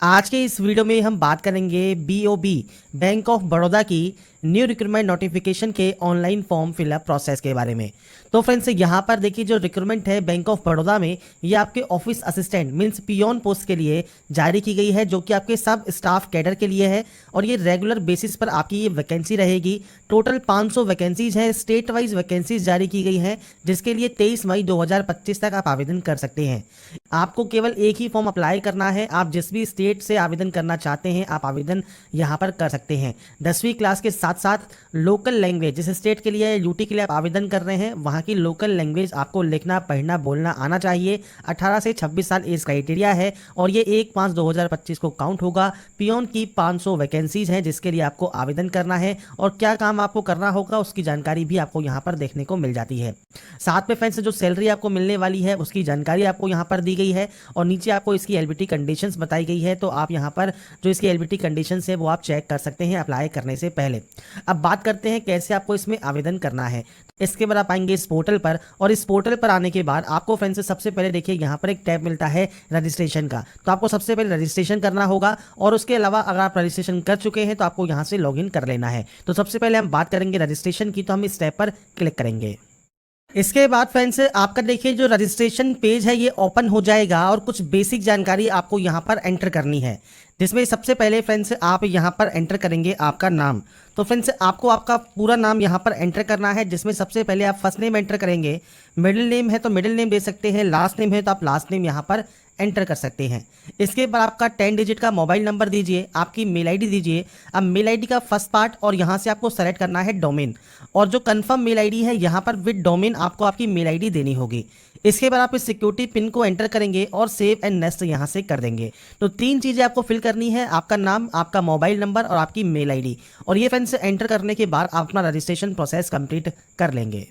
आज के इस वीडियो में हम बात करेंगे बीओबी बैंक ऑफ बड़ौदा की न्यू रिक्रूटमेंट नोटिफिकेशन के ऑनलाइन फॉर्म फिलअप प्रोसेस के बारे में। तो फ्रेंड्स यहाँ पर देखिए जो रिक्रूटमेंट है बैंक ऑफ बड़ौदा में ये आपके office assistant means peon post के लिए जारी की गई है, जो कि आपके सब स्टाफ कैडर के लिए है और ये रेगुलर बेसिस पर आपकी ये वैकेंसी रहेगी। टोटल 500 वैकेंसीज हैं, स्टेट वाइज वैकेंसीज जारी की गई हैं, जिसके लिए 23 मई 2025 तक आप आवेदन कर सकते हैं। आपको केवल एक ही फॉर्म अप्लाई करना है। आप जिस भी स्टेट से आवेदन करना चाहते हैं आप आवेदन यहाँ पर कर सकते हैं। 10वीं क्लास के साथ साथ लोकल लैंग्वेज, जिस स्टेट के लिए यूटी के लिए आप आवेदन कर रहे हैं वहाँ की लोकल लैंग्वेज आपको लिखना पढ़ना बोलना आना चाहिए। 18 से 26 साल एज क्राइटेरिया है और ये 1/5/2025 को काउंट होगा। पियोन की 500 वैकेंसीज हैं जिसके लिए आपको आवेदन करना है और क्या काम आपको करना होगा उसकी जानकारी भी आपको यहाँ पर देखने को मिल जाती है। साथ में फ्रेंड्स जो सैलरी आपको मिलने वाली है उसकी जानकारी आपको यहाँ पर दी गई है और नीचे आपको इसकी एलबीटी कंडीशंस बताई गई है। तो आप यहाँ पर जो इसकी एलबीटी कंडीशंस है वो आप चेक कर सकते हैं अप्लाई करने से पहले। अब बात करते हैं कैसे आपको इसमें आवेदन करना है। इसके बाद आप आएंगे इस पोर्टल पर और इस पोर्टल पर आने के बाद आपको फ्रेंड्स सबसे पहले देखिए यहाँ पर एक टैब मिलता है रजिस्ट्रेशन का। तो आपको सबसे पहले रजिस्ट्रेशन करना होगा और उसके अलावा अगर आप रजिस्ट्रेशन कर चुके हैं तो आपको यहाँ से लॉगिन कर लेना है। तो सबसे पहले हम बात करेंगे रजिस्ट्रेशन की, तो हम इस टैब पर क्लिक करेंगे। इसके बाद फ्रेंड्स आपका देखिए जो रजिस्ट्रेशन पेज है ये ओपन हो जाएगा और कुछ बेसिक जानकारी आपको यहाँ पर एंटर करनी है, जिसमें सबसे पहले फ्रेंड्स आप यहाँ पर एंटर करेंगे आपका नाम। तो फ्रेंड्स आपको आपका पूरा नाम यहाँ पर एंटर करना है, जिसमें सबसे पहले आप फर्स्ट नेम एंटर करेंगे, मिडिल नेम है तो मिडिल नेम दे सकते हैं, लास्ट नेम है तो आप लास्ट नेम यहाँ पर एंटर कर सकते हैं। इसके बाद आपका 10 डिजिट का मोबाइल नंबर दीजिए, आपकी मेल आईडी दीजिए। अब मेल आईडी का फर्स्ट पार्ट और यहाँ से आपको सेलेक्ट करना है डोमेन और जो कंफर्म मेल आईडी है यहाँ पर विद डोमेन आपको आपकी मेल आईडी देनी होगी। इसके बाद आप इस सिक्योरिटी पिन को एंटर करेंगे और सेव एंड नेक्स्ट यहाँ से कर देंगे। तो 3 चीज़ें आपको फिल करनी है, आपका नाम, आपका मोबाइल नंबर और आपकी मेल आईडी। और ये फ्रेंड्स एंटर करने के बाद आप अपना रजिस्ट्रेशन प्रोसेस कंप्लीट कर लेंगे।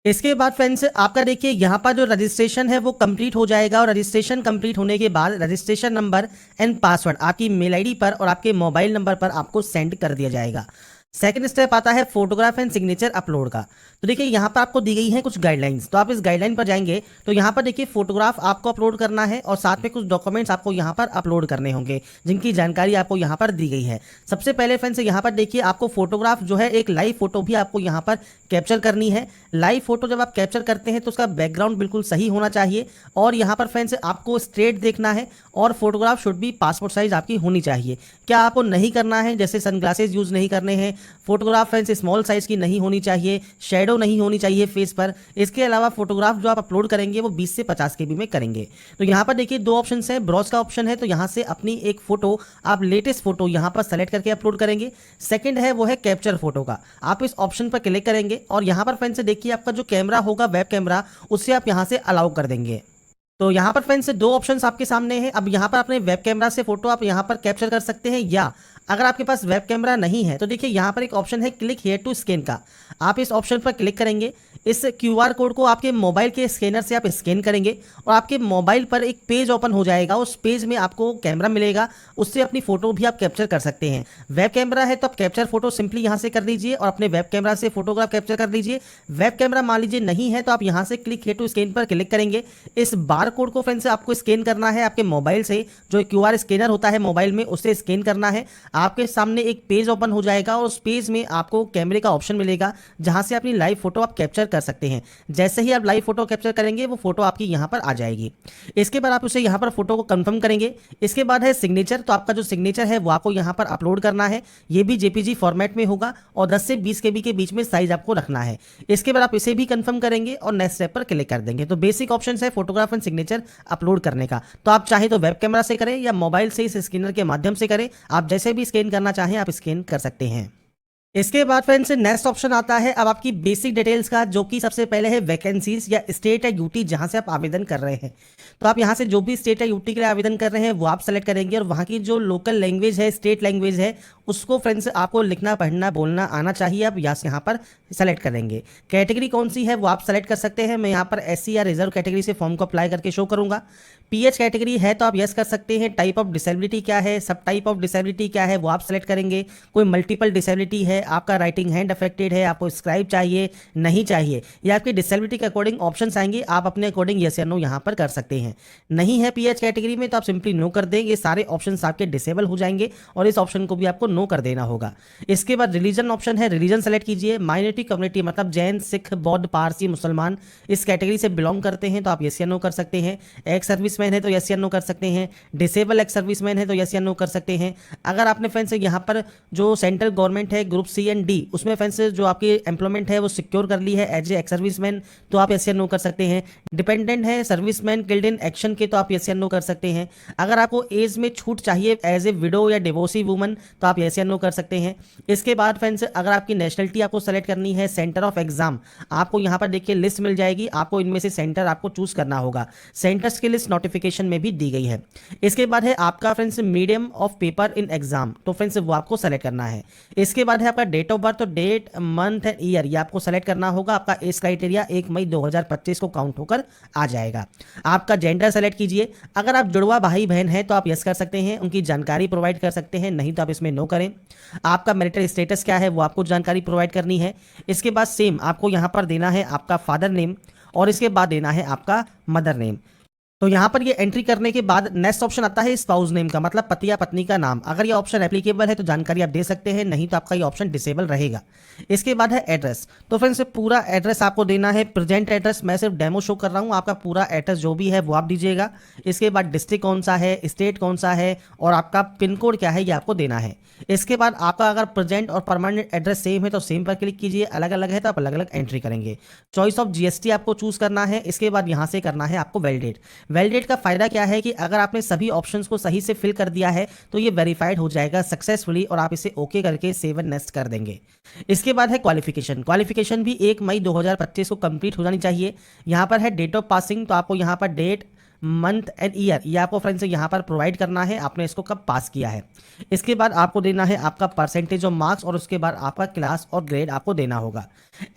इसके बाद फ्रेंड्स आपका देखिए यहाँ पर जो रजिस्ट्रेशन है वो कंप्लीट हो जाएगा और रजिस्ट्रेशन कंप्लीट होने के बाद रजिस्ट्रेशन नंबर एंड पासवर्ड आपकी मेल आईडी पर और आपके मोबाइल नंबर पर आपको सेंड कर दिया जाएगा। सेकंड स्टेप आता है फोटोग्राफ एंड सिग्नेचर अपलोड का। तो देखिए यहाँ पर आपको दी गई है कुछ गाइडलाइंस, तो आप इस गाइडलाइन पर जाएंगे तो यहाँ पर देखिए फोटोग्राफ आपको अपलोड करना है और साथ में कुछ डॉक्यूमेंट्स आपको यहाँ पर अपलोड करने होंगे जिनकी जानकारी आपको यहाँ पर दी गई है। सबसे पहले फ्रेंड्स यहाँ पर देखिए आपको फोटोग्राफ जो है एक लाइव फोटो भी आपको यहाँ पर कैप्चर करनी है। लाइव फोटो जब आप कैप्चर करते हैं तो उसका बैकग्राउंड बिल्कुल सही होना चाहिए और यहाँ पर फ्रेंड्स आपको स्ट्रेट देखना है और फोटोग्राफ शुड भी पासपोर्ट साइज आपकी होनी चाहिए। क्या आपको नहीं करना है, जैसे सनग्लासेस यूज नहीं करने हैं, फोटोग्राफ फ्रेंड्स स्मॉल साइज की नहीं होनी चाहिए, शेडो नहीं होनी चाहिए फेस पर। इसके अलावा फोटोग्राफ जो आप अपलोड करेंगे वो 20 से 50 केबी में करेंगे। तो यहाँ पर देखिए 2 ऑप्शन है, ब्राउज का ऑप्शन है तो यहाँ से अपनी एक फोटो आप लेटेस्ट फोटो यहाँ पर सेलेक्ट करके अपलोड करेंगे। सेकंड है वो है कैप्चर फोटो का, आप इस ऑप्शन पर क्लिक करेंगे और यहाँ पर फ्रेंड्स देखिए आपका जो कैमरा होगा वेब कैमरा उससे आप यहाँ से अलाउ कर देंगे। तो यहाँ पर फ्रेंड्स 2 ऑप्शंस आपके सामने हैं। अब यहाँ पर अपने वेब कैमरा से फोटो आप यहाँ पर कैप्चर कर सकते हैं या अगर आपके पास वेब कैमरा नहीं है तो देखिए यहाँ पर एक ऑप्शन है क्लिक हियर टू स्कैन का, आप इस ऑप्शन पर क्लिक करेंगे। इस क्यूआर कोड को आपके मोबाइल के स्कैनर से आप स्कैन करेंगे और आपके मोबाइल पर एक पेज ओपन हो जाएगा। उस पेज में आपको कैमरा मिलेगा, उससे अपनी फोटो भी आप कैप्चर कर सकते हैं। वेब कैमरा है तो आप कैप्चर फोटो सिंपली यहाँ से कर दीजिए और अपने वेब कैमरा से फोटोग्राफ कैप्चर कर लीजिए। वेब कैमरा मान लीजिए नहीं है तो आप यहाँ से क्लिक हियर टू स्कैन पर क्लिक करेंगे। इस बार कोड को फ्रेंड्स आपको स्कैन करना है आपके मोबाइल से, जो क्यूआर स्कैनर होता है मोबाइल में उससे स्कैन करना है। आपके सामने एक पेज ओपन हो जाएगा और उस पेज में आपको कैमरे का ऑप्शन मिलेगा जहां से अपनी लाइव फोटो आप कैप्चर कर सकते हैं। जैसे ही आप लाइव फोटो कैप्चर करेंगे वो फोटो आपकी यहां पर आ जाएगी। इसके बाद आप उसे यहां पर फोटो को कंफर्म करेंगे। इसके बाद है सिग्नेचर, तो आपका जो सिग्नेचर है वो आपको यहां पर अपलोड करना है। ये भी जेपीजी फॉर्मेट में होगा और 10 से 20 केबी के बीच में साइज आपको रखना है। इसके बाद आप इसे भी कंफर्म करेंगे और नेक्स्ट स्टेप पर क्लिक कर देंगे। तो बेसिक ऑप्शन है फोटोग्राफ एंड सिग्नेचर अपलोड करने का। तो आप चाहे तो वेब कैमरा से करें या मोबाइल से इस स्कैनर के माध्यम से करें, आप जैसे भी स्कैन करना चाहें आप स्कैन कर सकते हैं। इसके बाद फ्रेंड्स नेक्स्ट ऑप्शन आता है अब आपकी बेसिक डिटेल्स का, जो कि सबसे पहले है वैकेंसीज या स्टेट या यूटी जहां से आप आवेदन कर रहे हैं। तो आप यहां से जो भी स्टेट या यूटी के लिए आवेदन कर रहे हैं वो आप सेलेक्ट करेंगे और वहां की जो लोकल लैंग्वेज है, स्टेट लैंग्वेज है, उसको फ्रेंड्स आपको लिखना पढ़ना बोलना आना चाहिए। आप यहाँ पर सेलेक्ट करेंगे। कैटेगरी कौन सी है वो आप सेलेक्ट कर सकते हैं। मैं यहाँ पर एससी या रिजर्व कैटेगरी से फॉर्म को अप्लाई करके शो करूंगा। पीएच कैटेगरी है तो आप यस कर सकते हैं। टाइप ऑफ डिसेबिलिटी क्या है, सब टाइप ऑफ डिसेबिलिटी क्या है वो आप सेलेक्ट करेंगे। कोई मल्टीपल डिसेबिलिटी है, आपका राइटिंग हैंड अफेक्टेड है, आपको स्क्राइब चाहिए, नहीं चाहिए, या आपकी डिसेबिलिटी के अकॉर्डिंग ऑप्शंस आएंगे, आप अपने अकॉर्डिंग यस या नो यहाँ पर कर सकते हैं। नहीं है पीएच कैटेगरी में तो आप सिंपली नो कर दें, ये सारे ऑप्शंस आपके डिसेबल हो जाएंगे और इस ऑप्शन को भी आपको नो कर देना होगा। इसके बाद रिलीजन ऑप्शन है, रिलीजन सेलेक्ट कीजिए। माइनॉरिटी कम्युनिटी मतलब जैन, सिख, बौद्ध, पारसी, मुसलमान इस कैटेगरी से बिलोंग करते हैं तो आप यस या नो कर सकते हैं। एक्स सर्विसमैन है तो यस या नो कर सकते हैं। डिसेबल एक्स सर्विसमैन है तो यस या नो कर सकते हैं। अगर आपने फ्रेंड्स यहाँ पर जो सेंट्रल गवर्नमेंट है ग्रुप सी एंड डी उसमें फ्रेंड्स जो आपकी एम्प्लॉयमेंट है वो सिक्योर कर ली है एज ए एक्स सर्विसमैन तो आप यस या नो कर सकते हैं। डिपेंडेंट है सर्विसमैन किल्ड इन एक्शन के तो आप यस या नो कर सकते हैं। अगर आपको एज में छूट चाहिए एज ए विडो या डिवोर्सी वुमन तो आप यस या नो कर सकते हैं। इसके बाद फ्रेंड्स अगर आपकी नेशनलिटी आपको सेलेक्ट करनी है, सेंटर ऑफ एग्जाम आपको यहाँ पर देखिए लिस्ट मिल जाएगी, आपको इनमें से सेंटर आपको चूज करना होगा। सेंटर्स की लिस्ट नोटिफिकेशन में भी दी गई है। इसके बाद है आपका friends medium of paper in exam तो फ्रेंड्स वो आपको सेलेक्ट करना है। इसके बाद है आपका डेट ऑफ बर्थ तो डेट मंथ एंड ईयर ये आपको सेलेक्ट करना होगा। आपका एज क्राइटेरिया 1 मई 2025 को काउंट होकर आ जाएगा। आपका जेंडर सेलेक्ट कीजिए। अगर आप जुड़वा भाई बहन हैं तो आप यस कर सकते हैं, उनकी जानकारी प्रोवाइड कर सकते हैं, नहीं तो आप इसमें नो करें। आपका मैरिटल स्टेटस क्या है वो आपको जानकारी प्रोवाइड करनी है। इसके बाद सेम आपको यहाँ पर देना है आपका फादर नेम और इसके बाद देना है आपका मदर नेम। तो यहाँ पर ये एंट्री करने के बाद नेक्स्ट ऑप्शन आता है स्पाउस नेम का मतलब पति या पत्नी का नाम। अगर ये ऑप्शन एप्लीकेबल है तो जानकारी आप दे सकते हैं, नहीं तो आपका ये ऑप्शन डिसेबल रहेगा। इसके बाद है एड्रेस तो फ्रेंड्स पूरा एड्रेस आपको देना है। प्रेजेंट एड्रेस मैं सिर्फ डेमो शो कर रहा हूँ, आपका पूरा एड्रेस जो भी है वो आप दीजिएगा। इसके बाद डिस्ट्रिक्ट कौन सा है, स्टेट कौन सा है और आपका पिन कोड क्या है ये आपको देना है। इसके बाद आपका अगर प्रेजेंट और परमानेंट एड्रेस सेम है तो सेम पर क्लिक कीजिए, अलग अलग है तो आप अलग अलग एंट्री करेंगे। चॉइस ऑफ जीएसटी आपको चूज करना है। इसके बाद यहाँ से करना है आपको वैलिडेट। वैलिडेट का फायदा क्या है कि अगर आपने सभी ऑप्शंस को सही से फिल कर दिया है तो ये वेरीफाइड हो जाएगा सक्सेसफुली और आप इसे ओके करके सेव एंड नेक्स्ट कर देंगे। इसके बाद है क्वालिफिकेशन। क्वालिफिकेशन भी 1 मई 2025 को कंप्लीट हो जानी चाहिए। यहाँ पर है डेट ऑफ पासिंग तो आपको यहाँ पर डेट मंथ एंड ईयर ये आपको फ्रेंड्स यहाँ पर प्रोवाइड करना है, आपने इसको कब पास किया है। इसके बाद आपको देना है आपका परसेंटेज ऑफ मार्क्स और उसके बाद आपका क्लास और ग्रेड आपको देना होगा।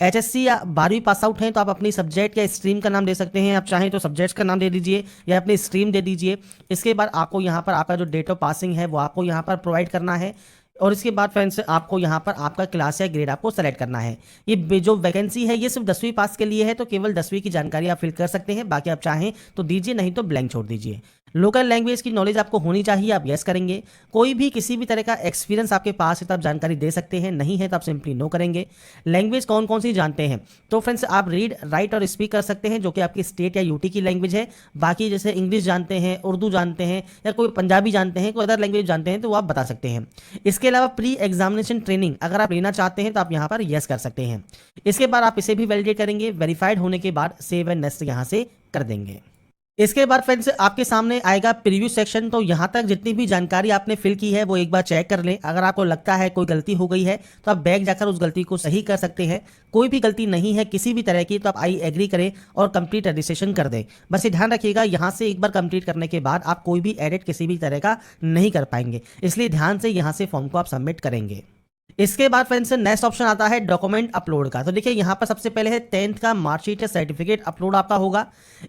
एचएससी या 12वीं पास आउट हैं तो आप अपनी सब्जेक्ट या स्ट्रीम का नाम दे सकते हैं, आप चाहें तो सब्जेक्ट्स का नाम दे दीजिए या अपनी स्ट्रीम दे दीजिए। इसके बाद आपको यहाँ पर आपका जो डेट ऑफ पासिंग है वो आपको यहाँ पर प्रोवाइड करना है और इसके बाद फ्रेंड्स आपको यहाँ पर आपका क्लास या ग्रेड आपको सेलेक्ट करना है। ये जो वैकेंसी है ये सिर्फ 10वीं पास के लिए है तो केवल 10वीं की जानकारी आप फिल कर सकते हैं, बाकी आप चाहें तो दीजिए, नहीं तो ब्लैंक छोड़ दीजिए। लोकल लैंग्वेज की नॉलेज आपको होनी चाहिए, आप यस करेंगे। कोई भी किसी भी तरह का एक्सपीरियंस आपके पास है तो आप जानकारी दे सकते हैं, नहीं है तो आप सिंपली नो करेंगे। लैंग्वेज कौन कौन सी जानते हैं तो फ्रेंड्स आप रीड, राइट और स्पीक कर सकते हैं जो कि आपकी स्टेट या यूटी की लैंग्वेज है। बाकी जैसे इंग्लिश जानते हैं, उर्दू जानते हैं या कोई पंजाबी जानते हैं, कोई अदर लैंग्वेज जानते हैं तो वो आप बता सकते हैं। इसके अलावा प्री एग्जामिनेशन ट्रेनिंग अगर आप लेना चाहते हैं तो आप यहाँ पर यस कर सकते हैं। इसके बाद आप इसे भी वैलिडेट करेंगे, वेरीफाइड होने के बाद सेव एंड नेक्स्ट यहाँ से कर देंगे। इसके बाद फ्रेंड्स आपके सामने आएगा प्रीव्यू सेक्शन। तो यहाँ तक जितनी भी जानकारी आपने फिल की है वो एक बार चेक कर लें। अगर आपको लगता है कोई गलती हो गई है तो आप बैक जाकर उस गलती को सही कर सकते हैं। कोई भी गलती नहीं है किसी भी तरह की तो आप आई एग्री करें और कंप्लीट रजिस्ट्रेशन कर दें। बस ये ध्यान रखिएगा यहाँ से एक बार कंप्लीट करने के बाद आप कोई भी एडिट किसी भी तरह का नहीं कर पाएंगे, इसलिए ध्यान से यहाँ से फॉर्म को आप सबमिट करेंगे। इसके बाद फ्रेंड्स नेक्स्ट ऑप्शन आता है डॉक्यूमेंट अपलोड का। तो देखिए यहाँ पर सबसे पहले है 10th का मार्कशीट या सर्टिफिकेट अपलोड आपका होगा।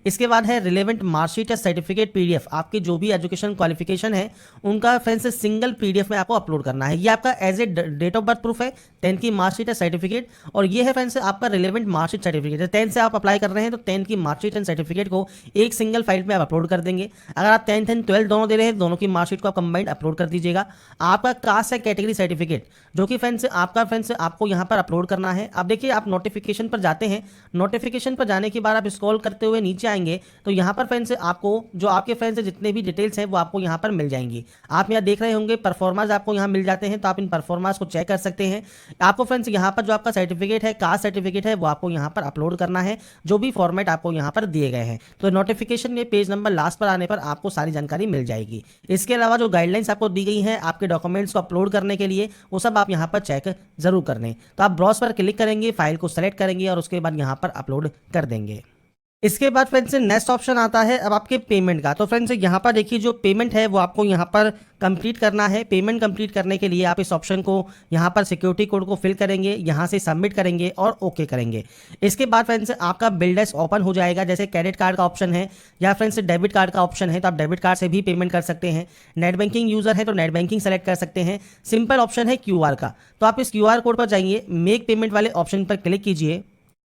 इसके बाद है रिलेवेंट मार्कशीट या सर्टिफिकेट पीडीएफ, आपकी जो भी एजुकेशन क्वालिफिकेशन है उनका फ्रेंड्स सिंगल पीडीएफ में आपको अपलोड करना है। ये आपका as a date of birth proof है 10th की मार्कशीट या सर्टिफिकेट, और ये है फ्रेंड्स आपका रिलेवेंट मार्कशीट सर्टिफिकेट। 10th से आप अप्लाई कर रहे हैं तो 10th की मार्कशीट एंड सर्टिफिकेट को एक सिंगल फाइल में आप अपलोड कर देंगे। अगर आप 10th एंड 12th दोनों दे रहे हैं दोनों की मार्कशीट को आप कंबाइंड अपलोड कर दीजिएगा। आपका कास्ट या कैटेगरी सर्टिफिकेट जो कि फ्रेंड्स आपको यहाँ पर अपलोड करना है। अब देखिए आप नोटिफिकेशन पर जाते हैं, नोटिफिकेशन पर जाने के बाद आप स्क्रॉल करते हुए नीचे आएंगे तो यहाँ पर फ्रेंड्स आपको जो आपके फ्रेंड्स जितने भी डिटेल्स हैं वो आपको यहाँ पर मिल जाएंगी। आप यहाँ देख रहे होंगे परफॉर्मेंस आपको यहाँ मिल जाते हैं, तो आप इन परफॉर्मेंस को चेक कर सकते हैं। आपको फ्रेंड्स यहाँ पर जो आपका सर्टिफिकेट है, कास्ट सर्टिफिकेट है, वो आपको यहाँ पर अपलोड करना है, जो भी फॉर्मेट आपको यहाँ पर दिए गए हैं। तो नोटिफिकेशन में पेज नंबर लास्ट पर आने पर आपको सारी जानकारी मिल जाएगी। इसके अलावा जो गाइडलाइंस आपको दी गई हैं आपके डॉक्यूमेंट्स को अपलोड करने के लिए, वो सब आप यहाँ पर चेक जरूर कर लें। तो आप ब्राउज पर क्लिक करेंगे, फाइल को सेलेक्ट करेंगे और उसके बाद यहाँ पर अपलोड कर देंगे। इसके बाद फ्रेंड्स नेक्स्ट ऑप्शन आता है अब आपके पेमेंट का। तो फ्रेंड्स यहाँ पर देखिए जो पेमेंट है वो आपको यहाँ पर कंप्लीट करना है। पेमेंट कंप्लीट करने के लिए आप इस ऑप्शन को यहाँ पर सिक्योरिटी कोड को फिल करेंगे, यहाँ से सबमिट करेंगे और ओके करेंगे। इसके बाद फ्रेंड्स आपका बिल डेस्क ओपन हो जाएगा। जैसे क्रेडिट कार्ड का ऑप्शन है या फ्रेंड्स डेबिट कार्ड का ऑप्शन है तो आप डेबिट कार्ड से भी पेमेंट कर सकते हैं। नेट बैंकिंग यूज़र है तो नेट बैंकिंग सेलेक्ट कर सकते हैं। सिंपल ऑप्शन है QR का, तो आप इस QR कोड पर जाइए, मेक पेमेंट वाले ऑप्शन पर क्लिक कीजिए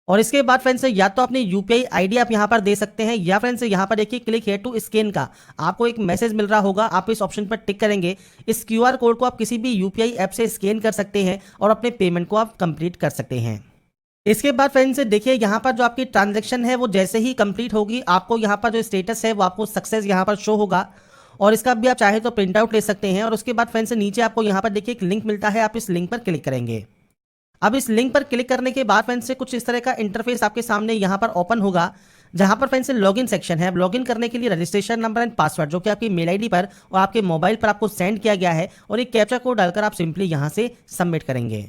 और इसके बाद फ्रेंड्स या तो अपनी यूपीआई आईडी आप यहाँ पर दे सकते हैं या फ्रेंड्स यहाँ पर देखिए क्लिक है टू स्कैन का आपको एक मैसेज मिल रहा होगा, आप इस ऑप्शन पर टिक करेंगे। इस QR कोड को आप किसी भी यूपीआई ऐप से स्कैन कर सकते हैं और अपने पेमेंट को आप कंप्लीट कर सकते हैं। इसके बाद फ्रेंड्स देखिए यहाँ पर जो आपकी ट्रांजैक्शन है वो जैसे ही कंप्लीट होगी आपको यहाँ पर जो स्टेटस है वो आपको सक्सेस यहाँ पर शो होगा और इसका भी आप चाहे तो प्रिंट आउट ले सकते हैं। और उसके बाद फ्रेंड्स नीचे आपको यहाँ पर देखिए एक लिंक मिलता है, आप इस लिंक पर क्लिक करेंगे। अब इस लिंक पर क्लिक करने के बाद फ्रेंड्स से कुछ इस तरह का इंटरफेस आपके सामने यहाँ पर ओपन होगा, जहाँ पर फ्रेंड्स लॉगिन सेक्शन है। अब लॉगिन करने के लिए रजिस्ट्रेशन नंबर एंड पासवर्ड जो कि आपकी मेल आईडी पर और आपके मोबाइल पर आपको सेंड किया गया है और एक कैप्चा कोड डालकर आप सिंपली यहाँ से सबमिट करेंगे।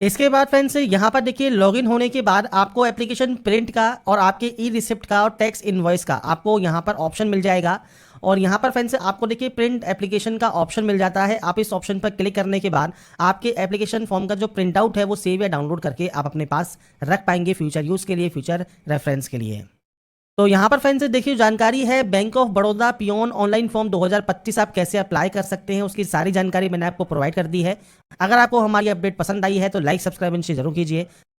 इसके बाद फ्रेंड्स यहाँ पर देखिए लॉगिन होने के बाद आपको एप्लीकेशन प्रिंट का और आपके ई रिसिप्ट का और टैक्स इनवॉइस का आपको यहाँ पर ऑप्शन मिल जाएगा। और यहाँ पर फ्रेंड्स आपको देखिए प्रिंट एप्लीकेशन का ऑप्शन मिल जाता है। आप इस ऑप्शन पर क्लिक करने के बाद आपके एप्लीकेशन फॉर्म का जो प्रिंट आउट है वो सेव या डाउनलोड करके आप अपने पास रख पाएंगे फ्यूचर यूज़ के लिए, फ्यूचर रेफरेंस के लिए। तो यहाँ पर फ्रेंड्स देखिए जानकारी है bank of Baroda peon online form 2025 आप कैसे अप्लाई कर सकते हैं, उसकी सारी जानकारी मैंने आपको प्रोवाइड कर दी है। अगर आपको हमारी अपडेट पसंद आई है तो लाइक सब्सक्राइब इनसे जरूर कीजिए।